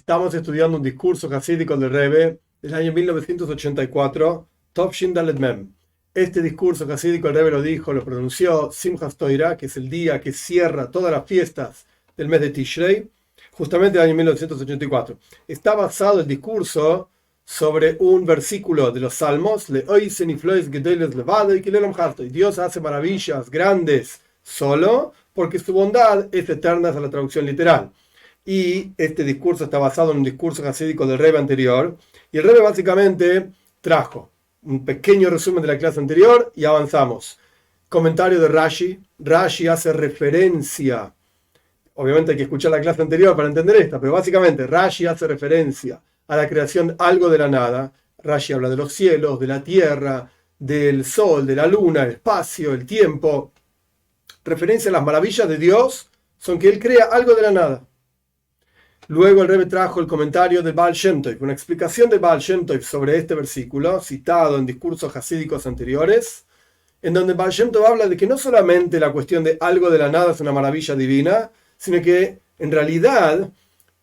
Estamos estudiando un discurso hasídico del Rebbe del año 1984, Tovshin Dalet Mem. Este discurso hasídico el Rebbe lo dijo, lo pronunció Simchas Torah, que es el día que cierra todas las fiestas del mes de Tishrei, justamente el año 1984. Está basado el discurso sobre un versículo de los Salmos, Dios hace maravillas grandes solo porque su bondad es eterna, es la traducción literal. Y este discurso está basado en un discurso hasídico del Rebbe anterior. Y el Rebbe básicamente trajo un pequeño resumen de la clase anterior y avanzamos. Comentario de Rashi. Rashi hace referencia, obviamente hay que escuchar la clase anterior para entender esta, pero básicamente Rashi hace referencia a la creación algo de la nada. Rashi habla de los cielos, de la tierra, del sol, de la luna, el espacio, el tiempo. Referencia a las maravillas de Dios son que Él crea algo de la nada. Luego el Rebbe trajo el comentario de Baal Shem Tov, una explicación de Baal Shem Tov sobre este versículo, citado en discursos hasídicos anteriores, en donde Baal Shem Tov habla de que no solamente la cuestión de algo de la nada es una maravilla divina, sino que en realidad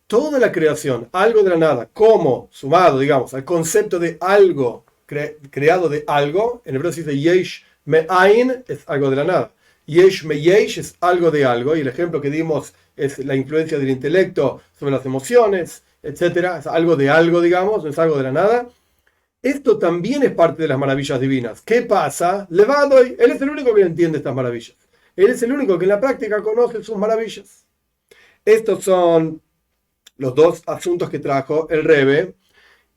toda la creación, algo de la nada, como sumado, digamos, al concepto de algo, creado de algo, en hebreo se dice Yesh Me'ain, es algo de la nada. Yesh me yesh es algo de algo, y el ejemplo que dimos es la influencia del intelecto sobre las emociones, etcétera. Es algo de algo, digamos, no es algo de la nada. Esto también es parte de las maravillas divinas. ¿Qué pasa? Levadoy, él es el único que entiende estas maravillas. Él es el único que en la práctica conoce sus maravillas. Estos son los dos asuntos que trajo el Rebbe.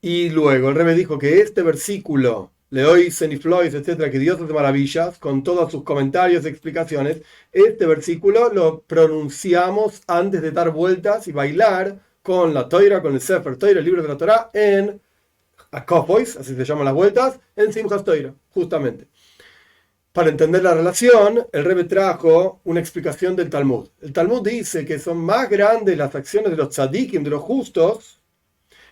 Y luego el Rebbe dijo que este versículo, Leois, Seniflois, etcétera, que Dios hace maravillas, con todos sus comentarios y explicaciones, este versículo lo pronunciamos antes de dar vueltas y bailar con la Toira, con el Sefer Toira, el libro de la Torah, en Akopois, así se llaman las vueltas, en Simchas Toira, justamente. Para entender la relación, el Rebbe trajo una explicación del Talmud. El Talmud dice que son más grandes las acciones de los tzadikim, de los justos,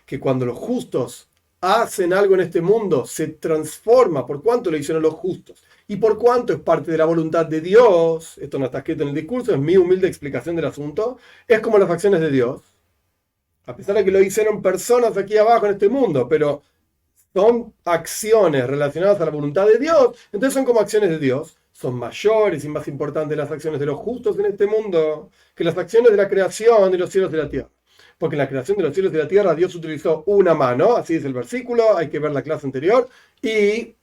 que cuando los justos hacen algo en este mundo, se transforma por cuánto lo hicieron los justos y por cuánto es parte de la voluntad de Dios. Esto no está escrito en el discurso, es mi humilde explicación del asunto. Es como las acciones de Dios, a pesar de que lo hicieron personas aquí abajo en este mundo, pero son acciones relacionadas a la voluntad de Dios, entonces son como acciones de Dios. Son mayores y más importantes las acciones de los justos en este mundo que las acciones de la creación de los cielos y de la tierra. Porque en la creación de los cielos y de la tierra Dios utilizó una mano, así es el versículo, hay que ver la clase anterior, y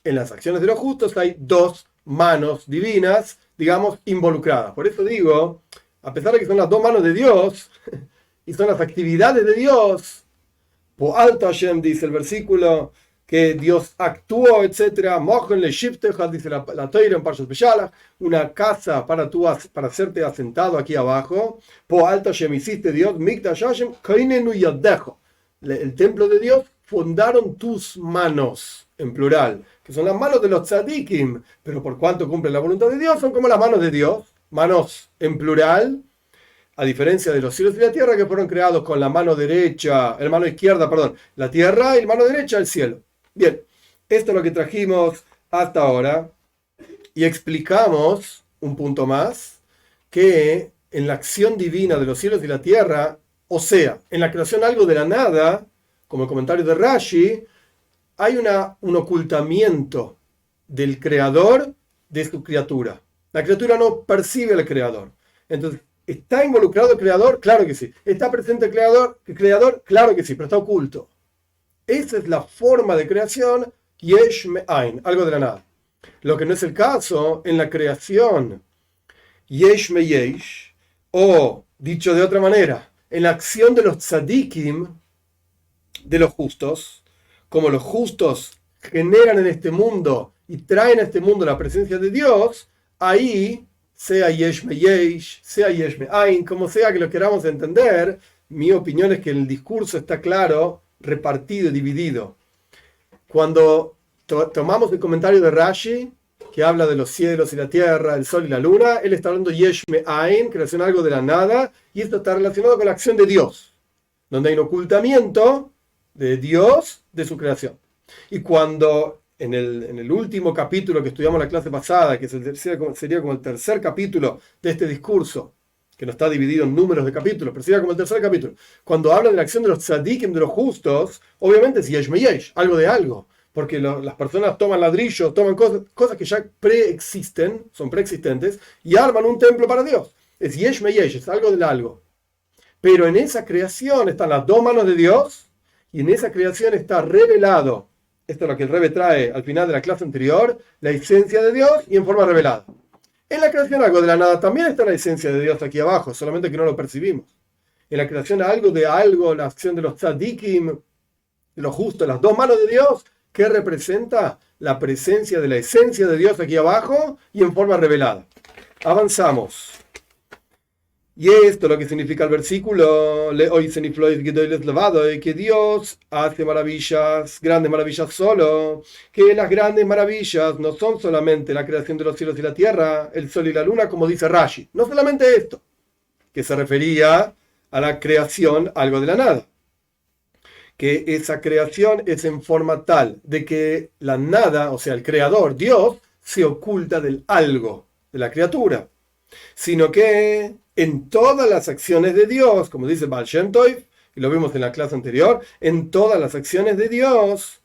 en las acciones de los justos hay dos manos divinas, digamos, involucradas. Por eso digo, a pesar de que son las dos manos de Dios, y son las actividades de Dios, por alto Hashem dice el versículo, que Dios actuó, etc. Mochen le shifteja, dice la Torah en Parshas Beshalach, una casa para hacerte asentado aquí abajo. Po alto Hashem hiciste Dios, Mikdash Hashem, kainenu yadejo. El templo de Dios fundaron tus manos, en plural, que son las manos de los tzadikim, pero por cuanto cumplen la voluntad de Dios, son como las manos de Dios, manos en plural, a diferencia de los cielos y la tierra que fueron creados con la mano derecha, la mano izquierda, perdón, la tierra y la mano derecha el cielo. Bien, esto es lo que trajimos hasta ahora y explicamos un punto más, que en la acción divina de los cielos y la tierra, o sea, en la creación algo de la nada, como el comentario de Rashi, hay un ocultamiento del creador de su criatura. La criatura no percibe al creador. Entonces, ¿está involucrado el creador? Claro que sí. ¿Está presente el creador? Claro que sí, pero está oculto. Esa es la forma de creación, Yesh Me'ain, algo de la nada. Lo que no es el caso en la creación, Yesh Me Yesh, o dicho de otra manera, en la acción de los tzadikim, de los justos, como los justos generan en este mundo y traen a este mundo la presencia de Dios, ahí, sea Yesh Me Yesh, sea Yesh Me'ain, como sea que lo queramos entender, mi opinión es que el discurso está claro, repartido y dividido. Cuando tomamos el comentario de Rashi, que habla de los cielos y la tierra, el sol y la luna, él está hablando Yesh Me'ain, creación algo de la nada, y esto está relacionado con la acción de Dios, donde hay un ocultamiento de Dios de su creación. Y cuando en el último capítulo que estudiamos la clase pasada, que sería como el tercer capítulo de este discurso, que no está dividido en números de capítulos, pero sería como el tercer capítulo. Cuando habla de la acción de los tzadikim, de los justos, obviamente es yesh me yesh, algo de algo. Porque las personas toman ladrillos, toman cosas que ya preexisten, son preexistentes, y arman un templo para Dios. Es yesh me yesh, es algo del algo. Pero en esa creación están las dos manos de Dios, y en esa creación está revelado, esto es lo que el Rebbe trae al final de la clase anterior, la esencia de Dios y en forma revelada. En la creación algo de la nada también está la esencia de Dios aquí abajo, solamente que no lo percibimos. En la creación algo de algo, la acción de los tzadikim, de los justos, las dos manos de Dios, que representa la presencia de la esencia de Dios aquí abajo y en forma revelada. Avanzamos. Y esto es lo que significa el versículo, que Dios hace maravillas, grandes maravillas solo, que las grandes maravillas no son solamente la creación de los cielos y la tierra, el sol y la luna, como dice Rashi. No solamente esto, que se refería a la creación algo de la nada. Que esa creación es en forma tal de que la nada, o sea, el creador, Dios, se oculta del algo, de la criatura. Sino que en todas las acciones de Dios, como dice Baal Shem Tov, y lo vimos en la clase anterior, en todas las acciones de Dios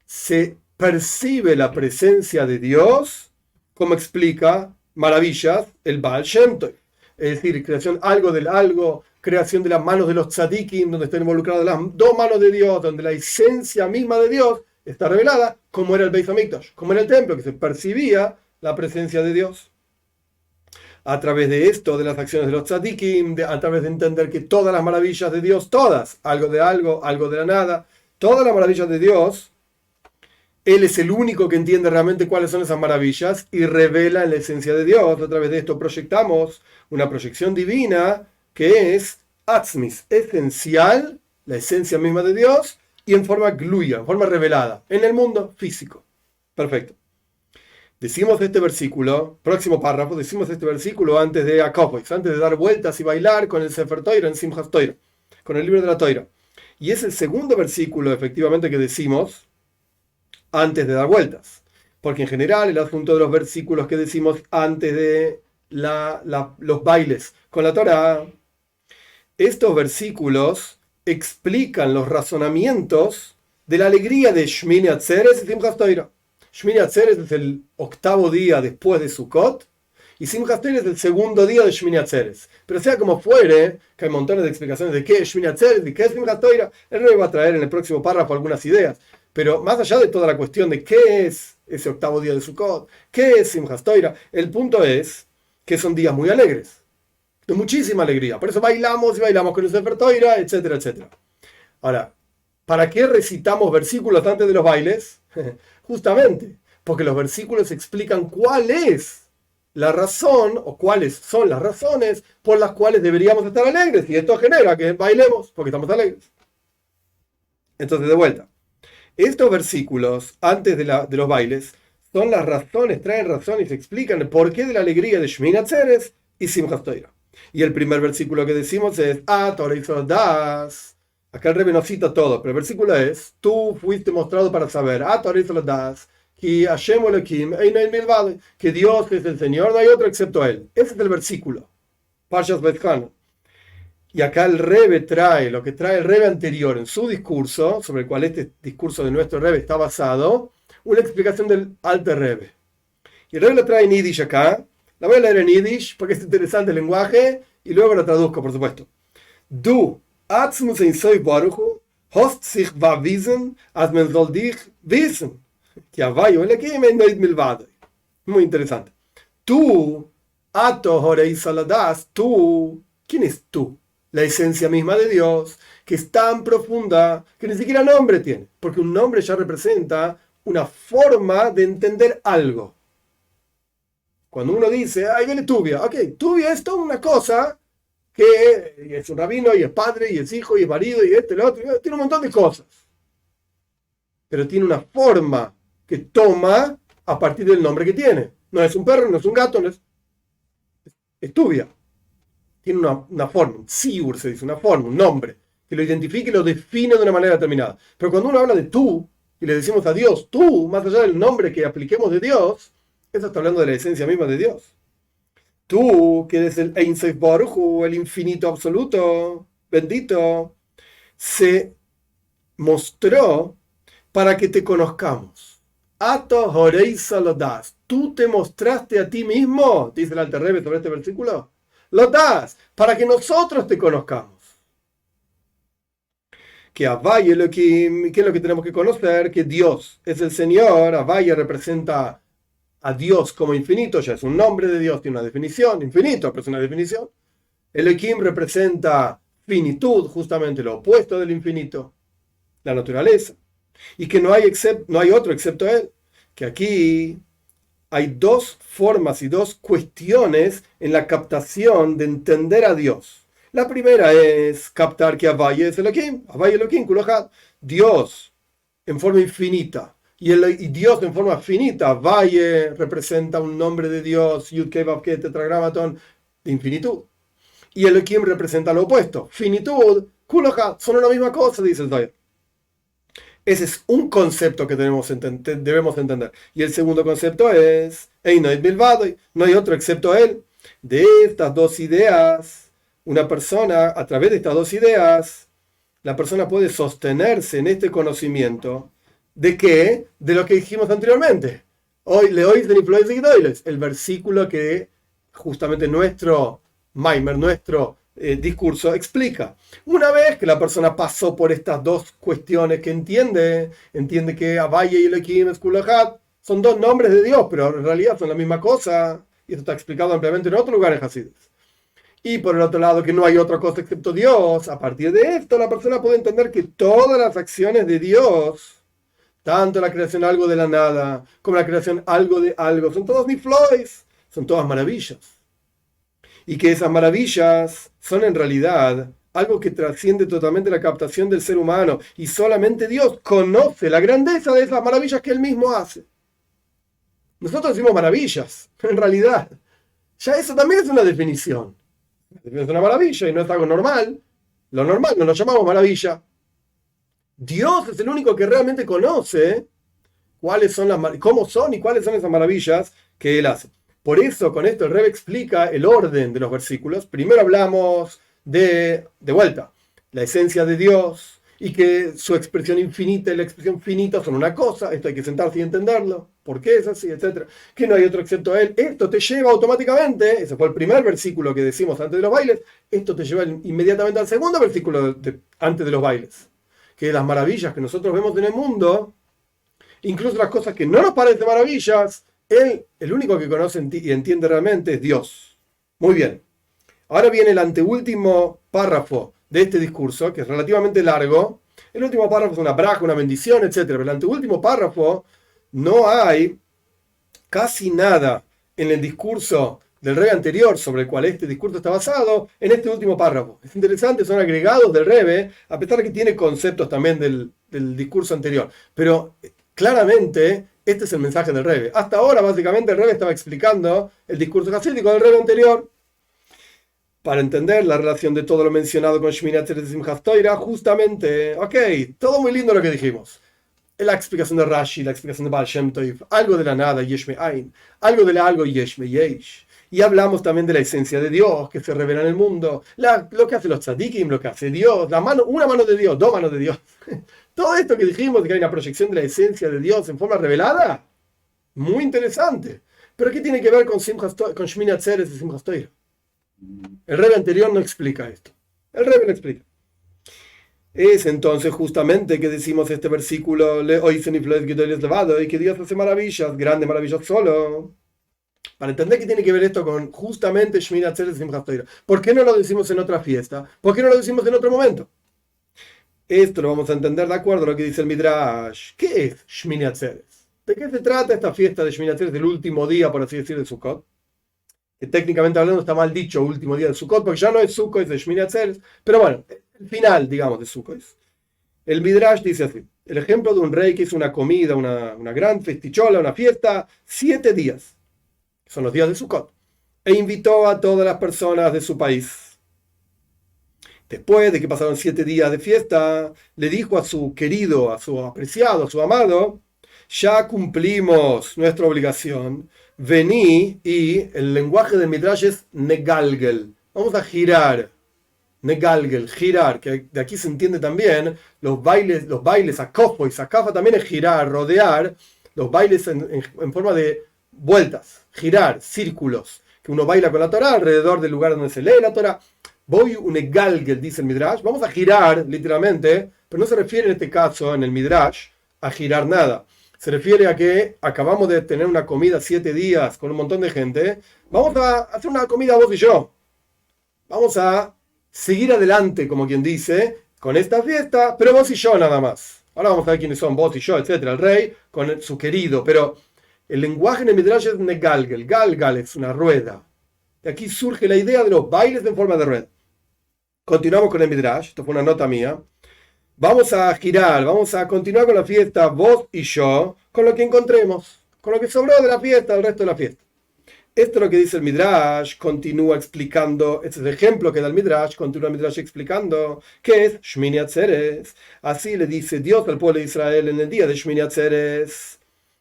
se percibe la presencia de Dios, como explica Maravillas el Baal Shem Tov. Es decir, creación algo del algo, creación de las manos de los tzadikim, donde están involucradas las dos manos de Dios, donde la esencia misma de Dios está revelada, como era el Beis Hamikdash, como era el templo, que se percibía la presencia de Dios. A través de esto, de las acciones de los tzadikim, a través de entender que todas las maravillas de Dios, todas, algo de algo, algo de la nada, todas las maravillas de Dios, Él es el único que entiende realmente cuáles son esas maravillas y revela la esencia de Dios. A través de esto proyectamos una proyección divina que es atzmis, esencial, la esencia misma de Dios, y en forma gluya, en forma revelada, en el mundo físico. Perfecto. Decimos este versículo, próximo párrafo, decimos este versículo antes de Akopois, antes de dar vueltas y bailar con el Sefer Toira en Simchas Toira, con el libro de la Toira. Y es el segundo versículo, efectivamente, que decimos antes de dar vueltas. Porque en general el asunto de los versículos que decimos antes de los bailes con la Torah, estos versículos explican los razonamientos de la alegría de Shmini Atzeres y Simchas Toira. Shmini Atzeres es el octavo día después de Sukkot, y Simchas Toira es el segundo día de Shmini Atzeres. Pero sea como fuere, que hay montones de explicaciones de qué es Shmini Atzeres y qué es Simchas Toira, él no va a traer en el próximo párrafo algunas ideas. Pero más allá de toda la cuestión de qué es ese octavo día de Sukkot, qué es Simchas Toira, el punto es que son días muy alegres, de muchísima alegría. Por eso bailamos y bailamos con el Sefer Toira, etcétera, etcétera. Ahora, ¿para qué recitamos versículos antes de los bailes? Justamente, porque los versículos explican cuál es la razón o cuáles son las razones por las cuales deberíamos estar alegres. Y esto genera que bailemos porque estamos alegres. Entonces, de vuelta. Estos versículos antes de los bailes son las razones, traen razones y explican el porqué de la alegría de Shmini Atzeres y Simchas Toira. Y el primer versículo que decimos es Torah das. Acá el Rebbe no cita todo, pero el versículo es: tú fuiste mostrado para saber Torah das que Dios es el Señor, no hay otro excepto Él. Ese es el versículo. Parshas Vayikra. Y acá el Rebbe trae lo que trae el Rebbe anterior en su discurso, sobre el cual este discurso de nuestro Rebbe está basado, una explicación del Alter Rebbe. Y el Rebbe lo trae en Yiddish acá. La voy a leer en Yiddish porque es interesante el lenguaje y luego lo traduzco, por supuesto. Du, Atzmus ein Soy Baruchu, hast sich bewiesen, als man soll dich wissen. Muy interesante. Tú, Ato Horei Saladas, tú, ¿quién es tú? La esencia misma de Dios, que es tan profunda que ni siquiera nombre tiene, porque un nombre ya representa una forma de entender algo. Cuando uno dice, ahí viene Tubia, ok, Tubia es toda una cosa que es un rabino, y es padre, y es hijo, y es marido, y este, lo otro, tiene un montón de cosas. Pero tiene una forma que toma a partir del nombre que tiene. No es un perro, no es un gato, no es Tubia. Tiene una forma, un siur se dice, una forma, un nombre, que lo identifique y lo define de una manera determinada. Pero cuando uno habla de tú, y le decimos a Dios, tú, más allá del nombre que apliquemos de Dios, eso está hablando de la esencia misma de Dios. Tú, que eres el Ein Sof Baruj Hu, el infinito absoluto, bendito, se mostró para que te conozcamos. Ato Horeisa lo das. Tú te mostraste a ti mismo, dice el Alter Rebbe sobre este versículo. Lo das para que nosotros te conozcamos. Que Havai Elohim, ¿qué es lo que tenemos que conocer? Que Dios es el Señor. Havai representa a Dios como infinito, ya es un nombre de Dios, tiene una definición, infinito, pero es una definición. Elohim representa finitud, justamente lo opuesto del infinito, la naturaleza. Y que no hay otro excepto Él. Que aquí hay dos formas y dos cuestiones en la captación de entender a Dios. La primera es captar que Havaya es Elohim, Havaya Elohim, Kulohad, Dios en forma infinita. Y Dios en forma finita, Valle representa un nombre de Dios, Yud Kei Vav Kei tetragramaton, de infinitud. Y Elohim representa lo opuesto, finitud, Kulohad, son una misma cosa, dice el Zohar. Ese es un concepto que debemos entender. Y el segundo concepto es, Einoid Bilvadoy, no hay otro excepto Él. De estas dos ideas, una persona, a través de estas dos ideas, la persona puede sostenerse en este conocimiento. ¿De qué? De lo que dijimos anteriormente. Hoy le oís de influencia y doiles, el versículo que justamente nuestro Maimer, nuestro discurso explica. Una vez que la persona pasó por estas dos cuestiones que entiende que Abaye y Elohim Eskulajat son dos nombres de Dios, pero en realidad son la misma cosa, y esto está explicado ampliamente en otros lugares Hasidus. Y por el otro lado, que no hay otra cosa excepto Dios. A partir de esto, la persona puede entender que todas las acciones de Dios, tanto la creación algo de la nada, como la creación algo de algo, son todos niflois, son todas maravillas. Y que esas maravillas son en realidad algo que trasciende totalmente la captación del ser humano. Y solamente Dios conoce la grandeza de esas maravillas que Él mismo hace. Nosotros decimos maravillas, en realidad. Ya eso también es una definición. Es una maravilla y no es algo normal. Lo normal no lo llamamos maravilla. Dios es el único que realmente conoce cómo son y cuáles son esas maravillas que Él hace. Por eso, con esto el Rebbe explica el orden de los versículos. Primero hablamos de vuelta, la esencia de Dios y que su expresión infinita y la expresión finita son una cosa. Esto hay que sentarse y entenderlo. ¿Por qué es así? Etcétera. Que no hay otro excepto Él. Esto te lleva automáticamente, ese fue el primer versículo que decimos antes de los bailes, esto te lleva inmediatamente al segundo versículo antes de los bailes. Que las maravillas que nosotros vemos en el mundo, incluso las cosas que no nos parecen maravillas, Él, el único que conoce y entiende realmente es Dios. Muy bien. Ahora viene el anteúltimo párrafo de este discurso, que es relativamente largo. El último párrafo es una braja, una bendición, etc. Pero el anteúltimo párrafo no hay casi nada en el discurso del Rebbe anterior sobre el cual este discurso está basado en este último párrafo. Es interesante, son agregados del Rebbe, a pesar de que tiene conceptos también del discurso anterior. Pero claramente este es el mensaje del Rebbe. Hasta ahora, básicamente, el Rebbe estaba explicando el discurso hasídico del Rebbe anterior. Para entender la relación de todo lo mencionado con Shmini Atzeres y Simchat Torah, justamente, ok, todo muy lindo lo que dijimos. La explicación de Rashi, la explicación de Baal Shem Tov, algo de la nada, Yesh Me'ain, algo de la algo, Yesh Me'yesh. Y hablamos también de la esencia de Dios que se revela en el mundo, lo que hace los tzadikim, lo que hace Dios, una mano de Dios, dos manos de Dios. Todo esto que dijimos de que hay una proyección de la esencia de Dios en forma revelada, muy interesante. Pero ¿qué tiene que ver con Shmini Atzeres y Simchat Torah? El Rebbe anterior no explica esto. El Rebbe lo explica. Es entonces justamente que decimos este versículo, y que Dios hace maravillas, grandes maravillas solo. Para entender qué tiene que ver esto con justamente Shmini Atzeres y Simchat Torah. ¿Por qué no lo decimos en otra fiesta? ¿Por qué no lo decimos en otro momento? Esto lo vamos a entender de acuerdo a lo que dice el Midrash. ¿Qué es Shmini Atzeres? ¿De qué se trata esta fiesta de Shmini Atzeres, del último día, por así decir, de Sukkot? Que técnicamente hablando está mal dicho último día de Sukkot, porque ya no es Sukkot, es de Shmini Atzeres, pero bueno, el final, digamos, de Sukkot. El Midrash dice así, el ejemplo de un rey que hizo una comida, una gran festichola, una fiesta, 7 días, son los días de Sukkot, e invitó a todas las personas de su país. Después de que pasaron 7 días de fiesta, le dijo a su querido, a su apreciado, a su amado, ya cumplimos nuestra obligación, Vení, y el lenguaje del Midrash es negalgel. Vamos a girar. Negalgel, girar, que de aquí se entiende también los bailes akofo y sakafa también es girar, rodear, los bailes en forma de vueltas, girar, círculos, que uno baila con la Torah alrededor del lugar donde se lee la Torah. Voy un negalgel, dice el Midrash, vamos a girar, literalmente, pero no se refiere en este caso, en el Midrash, a girar nada. Se refiere a que acabamos de tener una comida 7 días con un montón de gente, vamos a hacer una comida vos y yo. Vamos a seguir adelante, como quien dice, con esta fiesta, pero vos y yo nada más. Ahora vamos a ver quiénes son vos y yo, etcétera, el rey con su querido, pero el lenguaje en el Midrash es negalgel, galgal es una rueda. De aquí surge la idea de los bailes en forma de rueda. Continuamos con el Midrash, esto fue una nota mía. Vamos a girar, vamos a continuar con la fiesta, vos y yo, con lo que encontremos, con lo que sobró de la fiesta, el resto de la fiesta. Esto es lo que dice el Midrash, continúa explicando, este es el ejemplo que da el Midrash, continúa el Midrash explicando que es Shmini Atzeres. Así le dice Dios al pueblo de Israel en el día de Shmini Atzeres.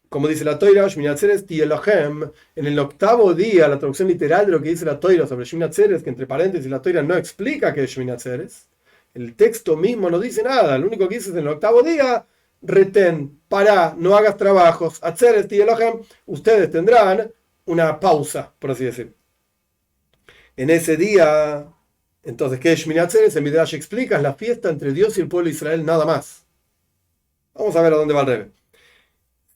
Como dice la Torah, Shmini Atzeres ti Elohem, en el octavo día, la traducción literal de lo que dice la Torah sobre Shmini Atzeres, que entre paréntesis la Torah no explica qué es Shmini Atzeres. El texto mismo no dice nada, lo único que dice es en el octavo día, retén, pará, no hagas trabajos, Atzeres ti Elohem, ustedes tendrán una pausa, por así decir. En ese día, entonces, ¿qué es Shmini Atzeres? El Midrash explica, es la fiesta entre Dios y el pueblo de Israel, nada más. Vamos a ver a dónde va el Rebbe.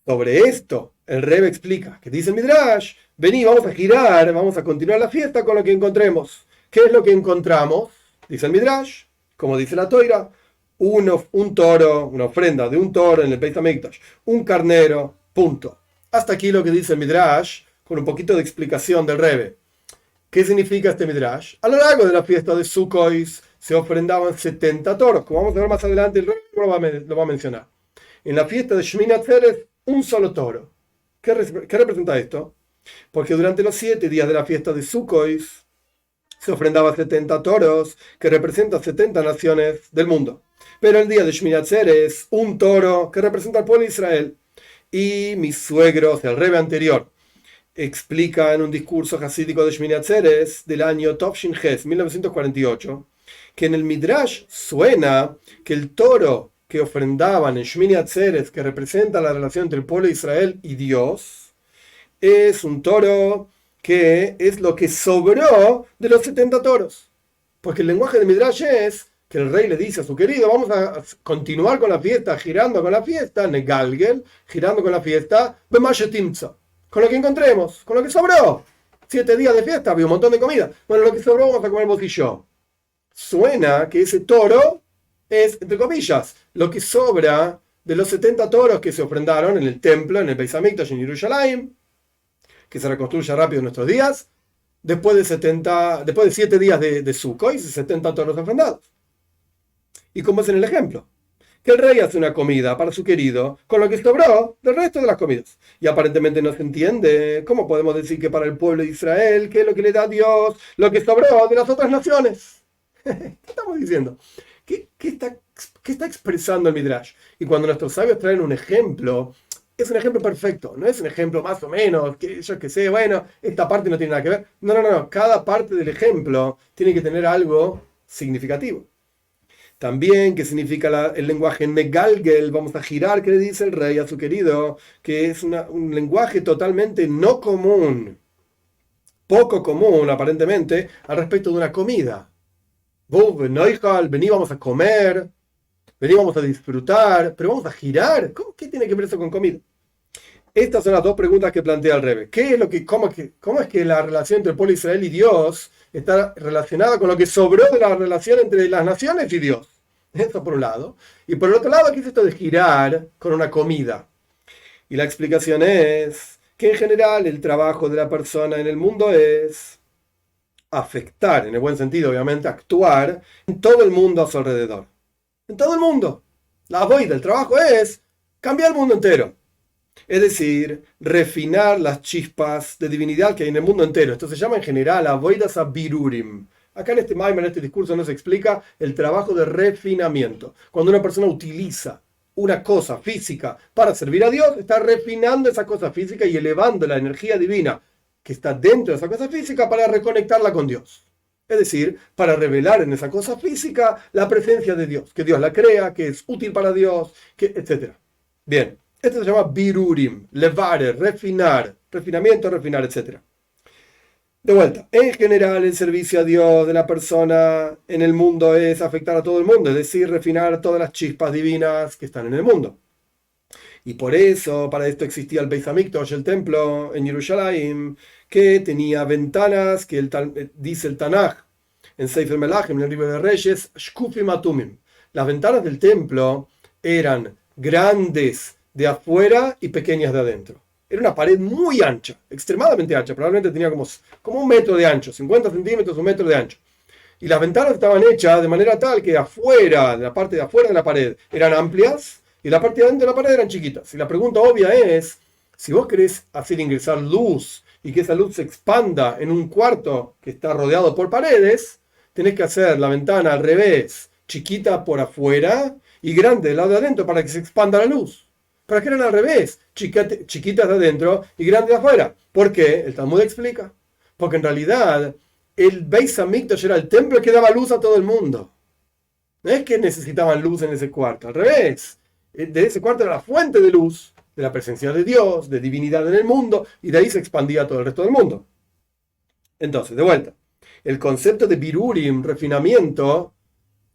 Sobre esto, el Rebbe explica, que dice el Midrash, vení, vamos a girar, vamos a continuar la fiesta con lo que encontremos. ¿Qué es lo que encontramos? Dice el Midrash, como dice la Torah, un toro, una ofrenda de un toro en el Beit HaMikdash, un carnero, punto. Hasta aquí lo que dice el Midrash, con un poquito de explicación del Rebbe. ¿Qué significa este Midrash? A lo largo de la fiesta de Sukkot se ofrendaban 70 toros, como vamos a ver más adelante, el Rebbe lo va a mencionar. En la fiesta de Shmini Atzeres, un solo toro. ¿Qué representa esto? Porque durante los 7 días de la fiesta de Sukkot se ofrendaban 70 toros, que representan 70 naciones del mundo. Pero el día de Shmini Atzeres, un toro que representa al pueblo de Israel. Y mis suegros, el Rebbe anterior, explica en un discurso hasídico de Shmini Atzeres del año Tovshin Ches, 1948, que en el Midrash suena que el toro que ofrendaban en Shmini Atzeres, que representa la relación entre el pueblo de Israel y Dios, es un toro que es lo que sobró de los 70 toros. Porque el lenguaje de Midrash es que el rey le dice a su querido, vamos a continuar con la fiesta, girando con la fiesta, negalgel, girando con la fiesta, b'mashetimtza, con lo que encontremos, con lo que sobró. 7 días de fiesta, había un montón de comida. Bueno, lo que sobró vamos a comer vos y yo. Suena que ese toro es, entre comillas, lo que sobra de los 70 toros que se ofrendaron en el templo, en el Beis HaMikdash en Jerusalén, que se reconstruye rápido en nuestros días, después de 7 días de Sukkot y 70 toros ofrendados. Y como es en el ejemplo, que el rey hace una comida para su querido con lo que sobró del resto de las comidas. Y aparentemente no se entiende cómo podemos decir que para el pueblo de Israel, que es lo que le da a Dios, lo que sobró de las otras naciones. ¿Qué estamos diciendo? ¿Qué está expresando el Midrash? Y cuando nuestros sabios traen un ejemplo, es un ejemplo perfecto, no es un ejemplo más o menos, que yo que sé, bueno, esta parte no tiene nada que ver. No. Cada parte del ejemplo tiene que tener algo significativo. También, ¿qué significa el lenguaje negalgel? Vamos a girar, que le dice el rey a su querido, que es un lenguaje totalmente no común, poco común aparentemente, al respecto de una comida. Vení, vamos a comer, vení, vamos a disfrutar, pero vamos a girar. ¿Qué tiene que ver eso con comida? Estas son las dos preguntas que plantea el Rebbe. ¿Cómo es que la relación entre el pueblo de Israel y Dios está relacionada con lo que sobró de la relación entre las naciones y Dios? Eso por un lado. Y por el otro lado, ¿qué es esto de girar con una comida? Y la explicación es que en general el trabajo de la persona en el mundo es afectar, en el buen sentido obviamente, actuar en todo el mundo a su alrededor. En todo el mundo. La avoida, el trabajo es cambiar el mundo entero. Es decir, refinar las chispas de divinidad que hay en el mundo entero. Esto se llama en general avoidas abirurim. Acá en este Maimer, en este discurso, nos explica el trabajo de refinamiento. Cuando una persona utiliza una cosa física para servir a Dios, está refinando esa cosa física y elevando la energía divina que está dentro de esa cosa física para reconectarla con Dios. Es decir, para revelar en esa cosa física la presencia de Dios, que Dios la crea, que es útil para Dios, etc. Bien, esto se llama birurim, levare, refinar, refinamiento, refinar, etc. De vuelta, en general el servicio a Dios de la persona en el mundo es afectar a todo el mundo, es decir, refinar todas las chispas divinas que están en el mundo. Y por eso, para esto existía el Beis Hamikdash, el templo en Jerusalén, que tenía ventanas que dice el Tanaj en Sefer Melachim, en el libro de Reyes, Shkufim Atumim. Las ventanas del templo eran grandes de afuera y pequeñas de adentro. Era una pared muy ancha, extremadamente ancha, probablemente tenía como 1 metro de ancho, 50 centímetros, 1 metro de ancho. Y las ventanas estaban hechas de manera tal que afuera, de la parte de afuera de la pared, eran amplias y la parte de adentro de la pared eran chiquitas. Y la pregunta obvia es, si vos querés hacer ingresar luz y que esa luz se expanda en un cuarto que está rodeado por paredes, tenés que hacer la ventana al revés, chiquita por afuera y grande del lado de adentro para que se expanda la luz. ¿Para qué eran al revés? Chiquitas de adentro y grandes de afuera. ¿Por qué? El Talmud explica. Porque en realidad el Beis Hamikdash era el templo que daba luz a todo el mundo. No es que necesitaban luz en ese cuarto, al revés. De ese cuarto era la fuente de luz, de la presencia de Dios, de divinidad en el mundo, y de ahí se expandía a todo el resto del mundo. Entonces, de vuelta, el concepto de birurim, refinamiento,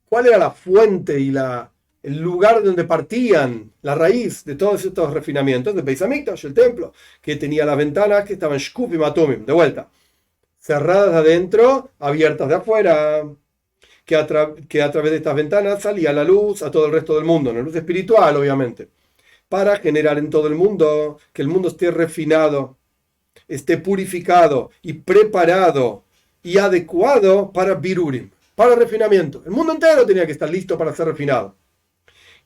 ¿cuál era la fuente y el lugar donde partían, la raíz de todos estos refinamientos? De Beis Hamikdash, el templo, que tenía las ventanas que estaban shkufim atumim, de vuelta, cerradas de adentro, abiertas de afuera, que a través de estas ventanas salía la luz a todo el resto del mundo, una luz espiritual, obviamente, para generar en todo el mundo, que el mundo esté refinado, esté purificado y preparado y adecuado para birurim, para refinamiento. El mundo entero tenía que estar listo para ser refinado.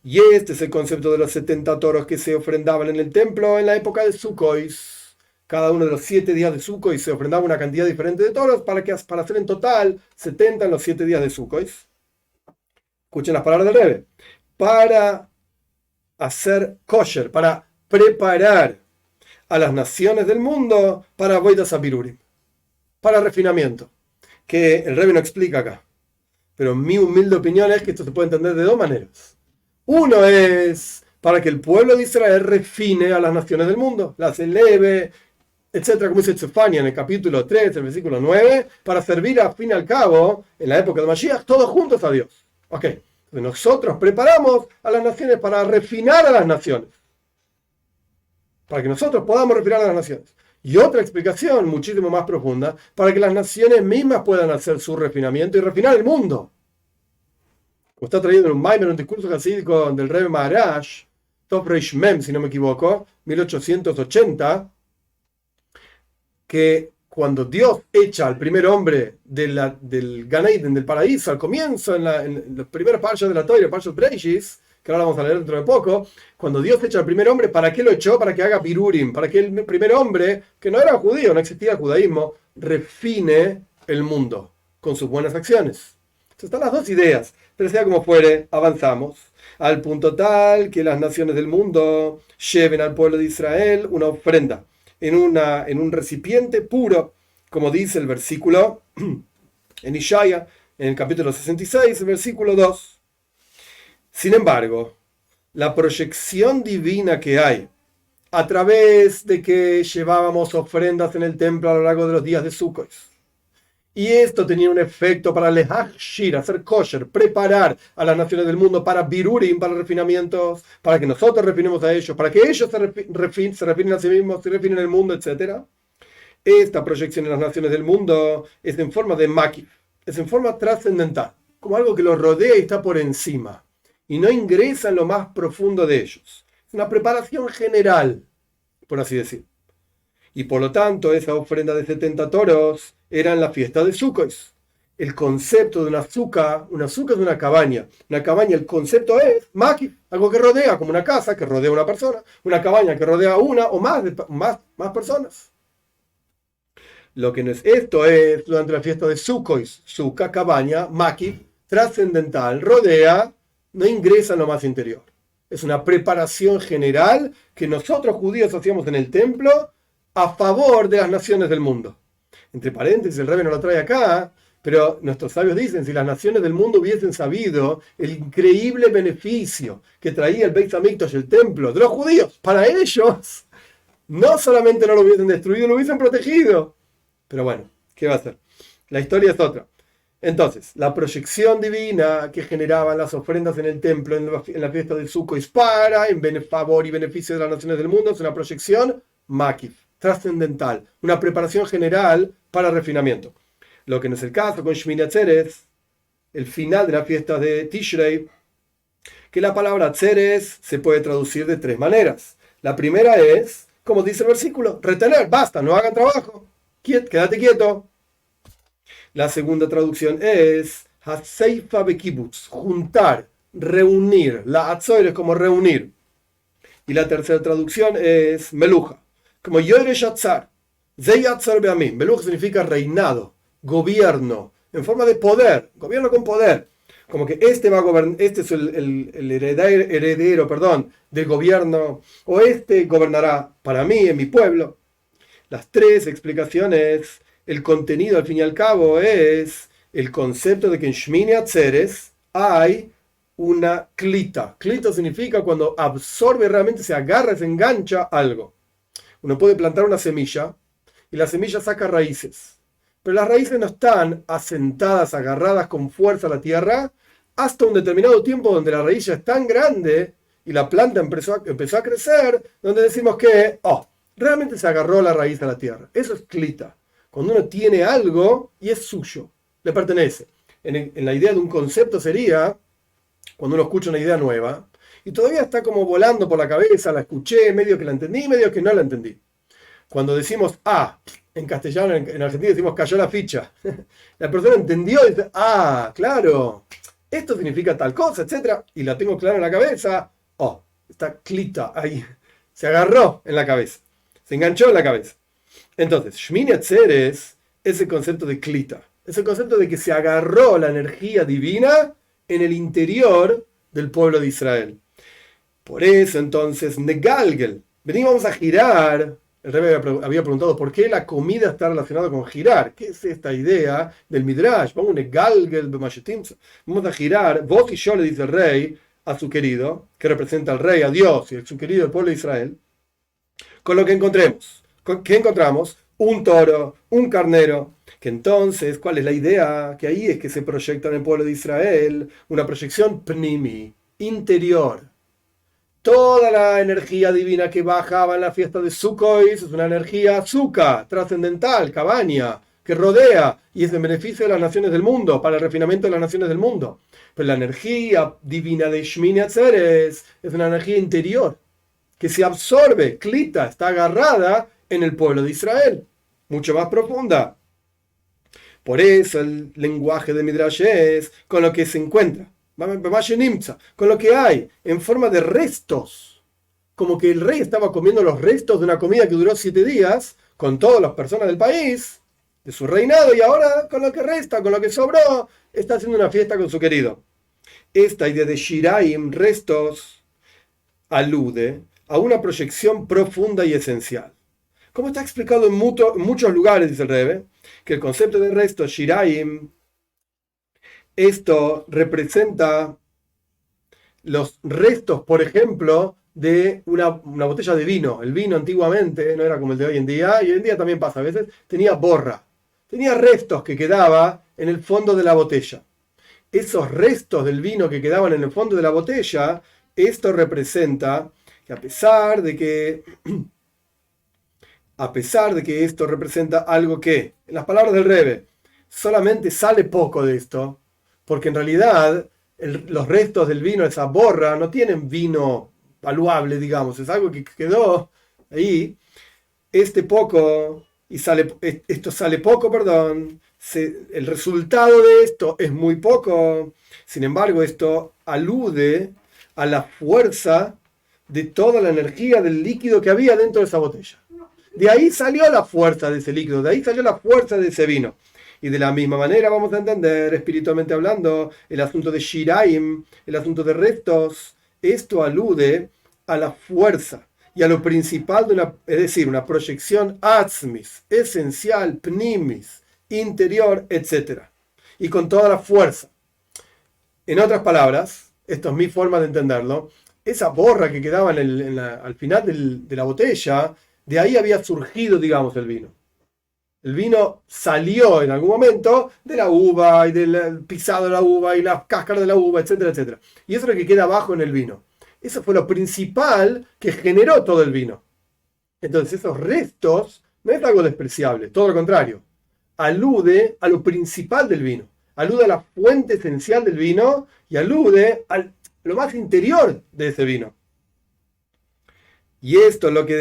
Y este es el concepto de los 70 toros que se ofrendaban en el templo en la época de Sukkot. Cada uno de los 7 días de Sukkot se ofrendaba una cantidad diferente de toros para hacer en total 70 en los 7 días de Sukkot. Escuchen las palabras del Rebbe. Para hacer kosher, para preparar a las naciones del mundo para Avodas HaBirurim, para refinamiento, que el Rebbe no explica acá. Pero mi humilde opinión es que esto se puede entender de 2 maneras. Uno es para que el pueblo de Israel refine a las naciones del mundo, las eleve, etcétera, como dice Tzefania en el capítulo 3, el versículo 9, para servir al fin y al cabo, en la época de Mashiach, todos juntos a Dios. Ok, entonces nosotros preparamos a las naciones para refinar a las naciones, para que nosotros podamos refinar a las naciones. Y otra explicación muchísimo más profunda, para que las naciones mismas puedan hacer su refinamiento y refinar el mundo. Como está traído en un Maimer, un discurso hasídico del Rebbe Maharaj, Tov Reish Mem, si no me equivoco, 1880, que cuando Dios echa al primer hombre del Gan Eden, del paraíso, al comienzo, en los primeros parshas de la Torah, parshas Breishis, que ahora vamos a leer dentro de poco, cuando Dios echa al primer hombre, ¿para qué lo echó? Para que haga birurim, para que el primer hombre, que no era judío, no existía el judaísmo, refine el mundo con sus buenas acciones. Entonces están las 2 ideas, pero sea como fuere, avanzamos al punto tal que las naciones del mundo lleven al pueblo de Israel una ofrenda en un recipiente puro, como dice el versículo en Ishaya, en el capítulo 66, el versículo 2. Sin embargo, la proyección divina que hay a través de que llevábamos ofrendas en el templo a lo largo de los días de Sukkot, y esto tenía un efecto para lehachshir, hacer kosher, preparar a las naciones del mundo para birurim, para refinamientos, para que nosotros refinemos a ellos, para que ellos se refinen a sí mismos, se refinen el mundo, etc. Esta proyección en las naciones del mundo es en forma de makif, es en forma trascendental, como algo que los rodea y está por encima, y no ingresa en lo más profundo de ellos. Es una preparación general, por así decir. Y por lo tanto, esa ofrenda de 70 toros era en la fiesta de Sukkot. El concepto de una azúcar es una cabaña. Una cabaña, el concepto es makif, algo que rodea, como una casa que rodea a una persona. Una cabaña que rodea a una o más personas. Lo que no es esto es durante la fiesta de Sukkot. Sukkah, cabaña, makif, trascendental, rodea, no ingresa en lo más interior. Es una preparación general que nosotros judíos hacíamos en el templo a favor de las naciones del mundo. Entre paréntesis, el Rebbe no lo trae acá, pero nuestros sabios dicen, si las naciones del mundo hubiesen sabido el increíble beneficio que traía el Beit HaMikdash, el templo de los judíos, para ellos, no solamente no lo hubiesen destruido, lo hubiesen protegido. Pero bueno, ¿qué va a hacer? La historia es otra. Entonces, la proyección divina que generaban las ofrendas en el templo, en la fiesta del Sukkot, para en favor y beneficio de las naciones del mundo, es una proyección makif, trascendental, una preparación general para refinamiento. Lo que no es el caso con Shmini Atzeres, el final de las fiestas de Tishrei, que la palabra Atzeres se puede traducir de tres maneras. La primera es, como dice el versículo, retener, basta, no hagan trabajo, quédate quieto. La segunda traducción es Haseifa Bekibutz, juntar, reunir. La Atzoir es como reunir. Y la tercera traducción es Meluja, como Yoire Shatzar. Zei Atzar Beamim. Meluja significa reinado, gobierno, en forma de poder, gobierno con poder. Como que este va a gobernar, este es el heredero, del gobierno, o este gobernará para mí, en mi pueblo. Las tres explicaciones, el contenido al fin y al cabo es el concepto de que en Shmini Atzeres hay una klita. Klita significa cuando absorbe, realmente se agarra, se engancha algo. Uno puede plantar una semilla y la semilla saca raíces, pero las raíces no están asentadas, agarradas con fuerza a la tierra hasta un determinado tiempo donde la raíz ya es tan grande y la planta empezó a crecer, donde decimos que realmente se agarró la raíz a la tierra. Eso es klita. Cuando uno tiene algo y es suyo, le pertenece. En la idea de un concepto sería cuando uno escucha una idea nueva y todavía está como volando por la cabeza, la escuché, medio que la entendí, medio que no la entendí. Cuando decimos en castellano, en Argentina decimos cayó la ficha. La persona entendió y dice, claro, esto significa tal cosa, etc. Y la tengo clara en la cabeza. Está klita ahí. Se agarró en la cabeza. Se enganchó en la cabeza. Entonces, Shmini Atzeres es el concepto de klita. Es el concepto de que se agarró la energía divina en el interior del pueblo de Israel. Por eso, entonces, Negalgel. Vamos a girar. El Rebbe había preguntado por qué la comida está relacionada con girar. ¿Qué es esta idea del Midrash? Vamos a girar. Vos y yo, le dice el rey a su querido, que representa al rey, a Dios y a su querido el pueblo de Israel, con lo que encontremos. ¿Qué encontramos? Un toro, un carnero. Que entonces, ¿cuál es la idea? Que ahí es que se proyecta en el pueblo de Israel una proyección pnimi, interior. Toda la energía divina que bajaba en la fiesta de Sukkot es una energía azúcar, trascendental, cabaña, que rodea y es en beneficio de las naciones del mundo, para el refinamiento de las naciones del mundo. Pero la energía divina de Shmini Atzeres es una energía interior, que se absorbe, klita, está agarrada en el pueblo de Israel, mucho más profunda. Por eso el lenguaje de Midrash es con lo que se encuentra, con lo que hay en forma de restos, como que el rey estaba comiendo los restos de una comida que duró 7 días con todas las personas del país, de su reinado, y ahora con lo que resta, con lo que sobró, está haciendo una fiesta con su querido. Esta idea de Shiraim, restos, alude a una proyección profunda y esencial. Como está explicado en muchos lugares, dice el Rebbe, que el concepto de resto, Shiraim, esto representa los restos, por ejemplo, de una botella de vino. El vino antiguamente no era como el de hoy en día, y hoy en día también pasa a veces, tenía borra, tenía restos que quedaba en el fondo de la botella. Esos restos del vino que quedaban en el fondo de la botella, esto representa que a pesar de que esto representa algo que, en las palabras del Rebbe, solamente sale poco de esto, porque en realidad los restos del vino, esa borra, no tienen vino valuable, digamos, es algo que quedó ahí. Esto sale poco, el resultado de esto es muy poco. Sin embargo, esto alude a la fuerza de toda la energía del líquido que había dentro de esa botella. De ahí salió la fuerza de ese líquido, de ahí salió la fuerza de ese vino. Y de la misma manera vamos a entender, espiritualmente hablando, el asunto de Shiraim, el asunto de restos, Esto alude a la fuerza y a lo principal de es decir, una proyección atzmis, esencial, pnimis, interior, etc. Y con toda la fuerza. En otras palabras, esto es mi forma de entenderlo, esa borra que quedaba al final de la botella, de ahí había surgido, digamos, el vino. El vino salió en algún momento de la uva y del pisado de la uva y la cáscara de la uva, etcétera, etcétera. Y eso es lo que queda abajo en el vino. Eso fue lo principal que generó todo el vino. Entonces esos restos no es algo despreciable, todo lo contrario. Alude a lo principal del vino. Alude a la fuente esencial del vino y alude a lo más interior de ese vino. Y esto es lo que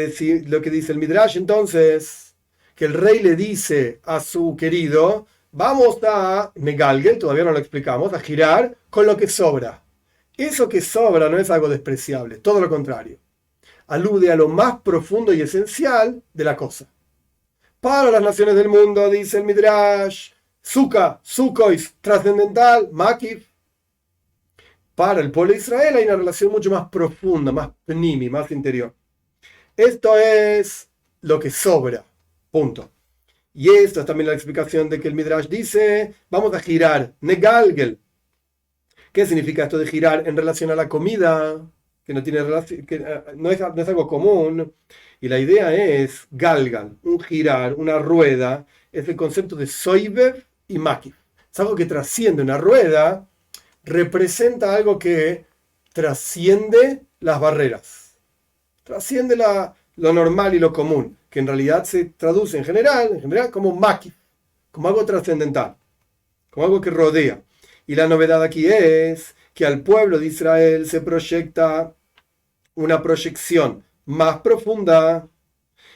dice el Midrash entonces, que el rey le dice a su querido, vamos a Megalgel, todavía no lo explicamos, a girar con lo que sobra. Eso que sobra no es algo despreciable, todo lo contrario. Alude a lo más profundo y esencial de la cosa. Para las naciones del mundo, dice el Midrash, Sukkah, Sukkois, trascendental, Makif. Para el pueblo de Israel hay una relación mucho más profunda, más pnimi, más interior. Esto es lo que sobra, punto. Y esta es también la explicación de que el Midrash dice, vamos a girar, Negalgel. ¿Qué significa esto de girar en relación a la comida? Que no tiene relación, que no es algo común. Y la idea es galgal, un girar, una rueda, es el concepto de soiber y makif. Es algo que trasciende. Una rueda representa algo que trasciende las barreras, trasciende lo normal y lo común, que en realidad se traduce en general como makif, como algo trascendental, como algo que rodea. Y la novedad aquí es que al pueblo de Israel se proyecta una proyección más profunda.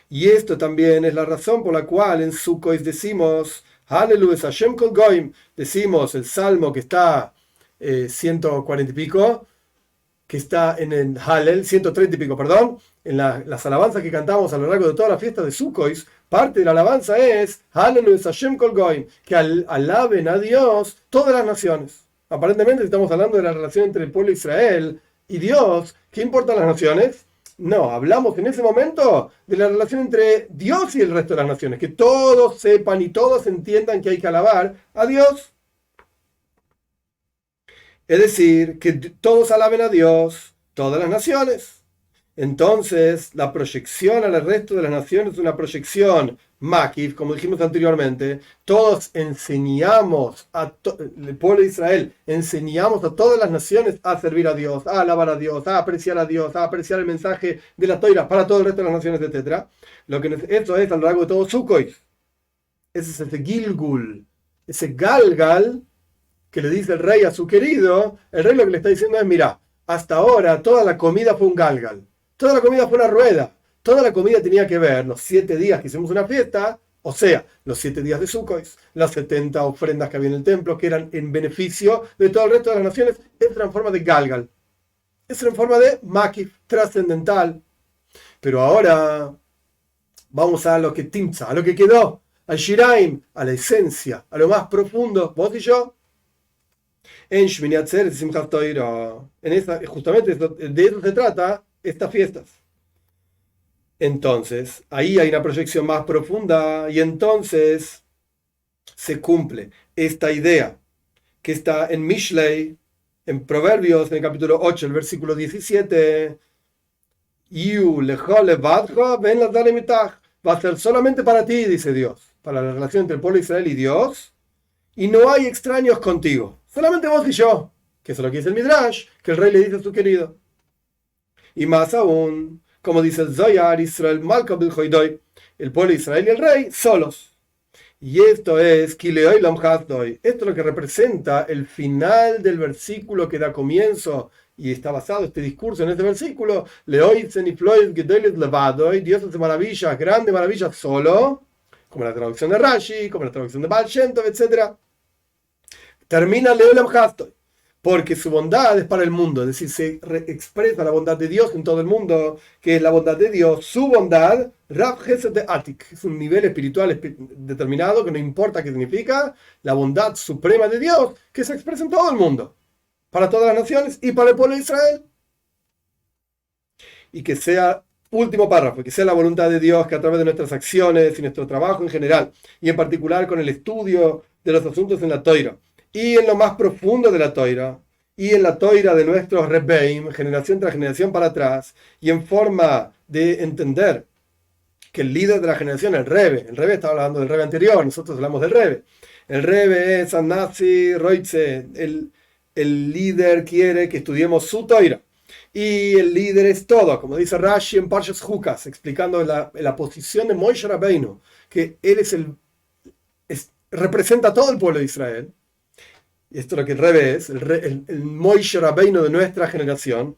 Y esto también es la razón por la cual en Sukkot decimos, Hallelu es Hashem kol goim, decimos el salmo que está 140 y pico, que está en el Hallel, 130 y pico, perdón, en las alabanzas que cantamos a lo largo de toda la fiesta de Sukkot, parte de la alabanza es Hallelu es Hashem kol goim, que alaben a Dios todas las naciones. Aparentemente estamos hablando de la relación entre el pueblo de Israel y Dios. ¿Qué importan las naciones? No, hablamos en ese momento de la relación entre Dios y el resto de las naciones, que todos sepan y todos entiendan que hay que alabar a Dios. Es decir, que todos alaben a Dios, todas las naciones. Entonces, la proyección al resto de las naciones es una proyección makif, como dijimos anteriormente. Todos enseñamos el pueblo de Israel, enseñamos a todas las naciones a servir a Dios, a alabar a Dios, a apreciar el mensaje de la Toira para todo el resto de las naciones, etc. Eso es a lo largo de todo Sukkot. Ese es ese Gilgul, ese Galgal que le dice el rey a su querido. El rey lo que le está diciendo es, mira, hasta ahora toda la comida fue un Galgal. Toda la comida fue una rueda. Toda la comida tenía que ver los 7 días que hicimos una fiesta, o sea, los 7 días de Sukkot, las 70 ofrendas que había en el templo, que eran en beneficio de todo el resto de las naciones. Esa era en forma de Galgal. Esa era en forma de Makif, trascendental. Pero ahora vamos a lo que Timza, a lo que quedó, al Shiraim, a la esencia, a lo más profundo. Vos y yo. En Shmini Atzeret Simchat Torah. Justamente de eso se trata estas fiestas. Entonces, ahí hay una proyección más profunda y entonces se cumple esta idea que está en Mishlei, en Proverbios, en el capítulo 8, el versículo 17. Va a ser solamente para ti, dice Dios, para la relación entre el pueblo de Israel y Dios, y no hay extraños contigo, solamente vos y yo, que eso es lo que dice el Midrash, que el rey le dice a su querido. Y más aún, como dice el Zohar, Israel Malka bil Hoidoy, el pueblo de Israel y el rey solos. Y esto es Kileoy Lam Hasdoy. Esto es lo que representa el final del versículo que da comienzo, y está basado este discurso en este versículo. Leoitzen y Floyd Gedolet Levadoy, Dios hace maravillas, grandes maravillas solo, como la traducción de Rashi, como la traducción de Baal Shem Tov, etc. Termina Leolam Hasdoy, porque su bondad es para el mundo, es decir, se expresa la bondad de Dios en todo el mundo, que es la bondad de Dios, su bondad, Rav Chesed de Atik, es un nivel espiritual determinado que no importa qué significa, la bondad suprema de Dios que se expresa en todo el mundo, para todas las naciones y para el pueblo de Israel. y que sea, último párrafo, que sea la voluntad de Dios que a través de nuestras acciones y nuestro trabajo en general, y en particular con el estudio de los asuntos en la Toira, y en lo más profundo de la Toira, y en la Toira de nuestros Rebbeim, generación tras generación para atrás, y en forma de entender que el líder de la generación, el Rebbe está hablando del Rebbe anterior, nosotros hablamos del Rebbe. El Rebbe es Anasi Roitze, el líder quiere que estudiemos su Toira. Y el líder es todo, como dice Rashi en Parshas Jukas, explicando la posición de Moshe Rabbeinu, que él representa a todo el pueblo de Israel. Y esto es lo que el Rebbe es, el Moshe Rabbeinu de nuestra generación.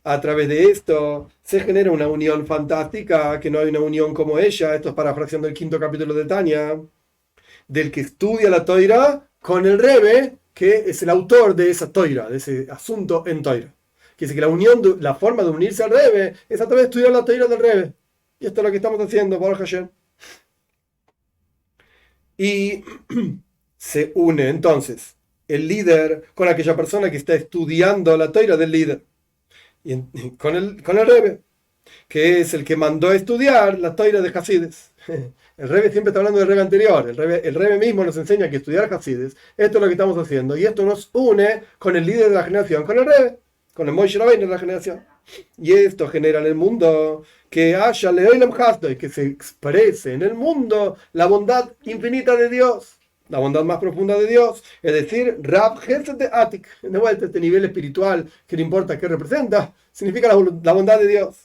A través de esto se genera una unión fantástica, que no hay una unión como ella. Esto es parafraseando el quinto capítulo de Tania, del que estudia la Toira con el Rebbe, que es el autor de esa Toira, de ese asunto en Toira. Que dice que la forma de unirse al Rebbe es a través de estudiar la Toira del Rebbe. Y esto es lo que estamos haciendo, Baruch Hashem. Y se une entonces el líder con aquella persona que está estudiando la Toira del líder. Con el Rebbe, que es el que mandó a estudiar la Toira de Hasides. El Rebbe siempre está hablando del Rebbe anterior. El Rebbe mismo nos enseña que estudiar Hasides, esto es lo que estamos haciendo. Y esto nos une con el líder de la generación, con el Rebbe, con el Moshe Rabbeinu de la generación. Y esto genera en el mundo que haya Leolam Hasdoi, que se exprese en el mundo la bondad infinita de Dios, la bondad más profunda de Dios, es decir, Rab Hesed de Atik, de vuelta este nivel espiritual que no importa qué representa, significa la bondad de Dios.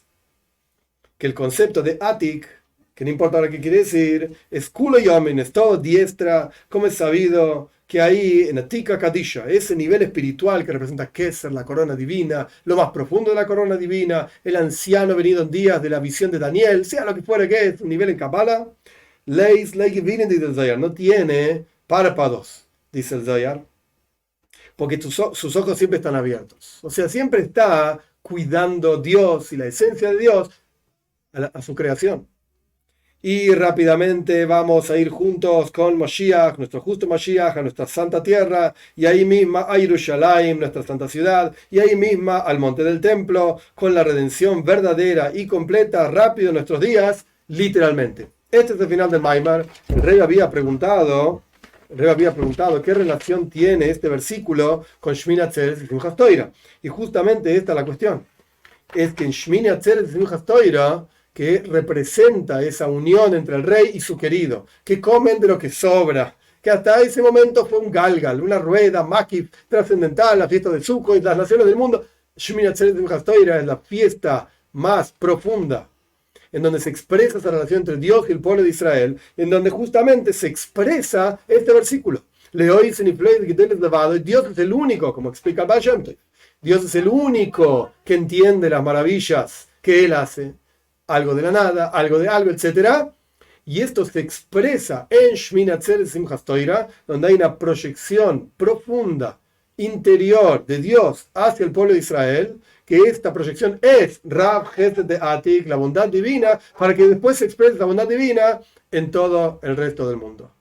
Que el concepto de Atik, que no importa ahora qué quiere decir, es Kulo Yomin, es todo diestra, como es sabido que ahí en Atika Kadisha, ese nivel espiritual que representa Keser, la corona divina, lo más profundo de la corona divina, el anciano venido en días de la visión de Daniel, sea lo que fuera que es, un nivel en Kabbalah, no tiene párpados, dice el Zohar, porque sus ojos siempre están abiertos. O sea, siempre está cuidando Dios y la esencia de Dios a su creación. Y rápidamente vamos a ir juntos con Mashiach, nuestro justo Mashiach, a nuestra santa tierra, y ahí misma a Yerushalayim, nuestra santa ciudad, y ahí misma al monte del templo, con la redención verdadera y completa, rápido en nuestros días, literalmente. Este es el final del Maimar. El rey había preguntado qué relación tiene este versículo con Shmini Atzeres y Simchas Toira. Y justamente esta es la cuestión. Es que en Shmini Atzeres y Simchas Toira, que representa esa unión entre el rey y su querido, que comen de lo que sobra, que hasta ese momento fue un galgal, una rueda, makif, trascendental, la fiesta del Sukkot y las naciones del mundo. Shmini Atzeres y Simchas Toira es la fiesta más profunda, en donde se expresa esa relación entre Dios y el pueblo de Israel, en donde justamente se expresa este versículo. Dios es el único, como explica el Baal Shem Tov, Dios es el único que entiende las maravillas que Él hace, algo de la nada, algo de algo, etc. Y esto se expresa en Shmini Atzeres Simchas Toira, donde hay una proyección profunda, interior de Dios hacia el pueblo de Israel, que esta proyección es Rab Hesed de Atik, la bondad divina, para que después se exprese la bondad divina en todo el resto del mundo.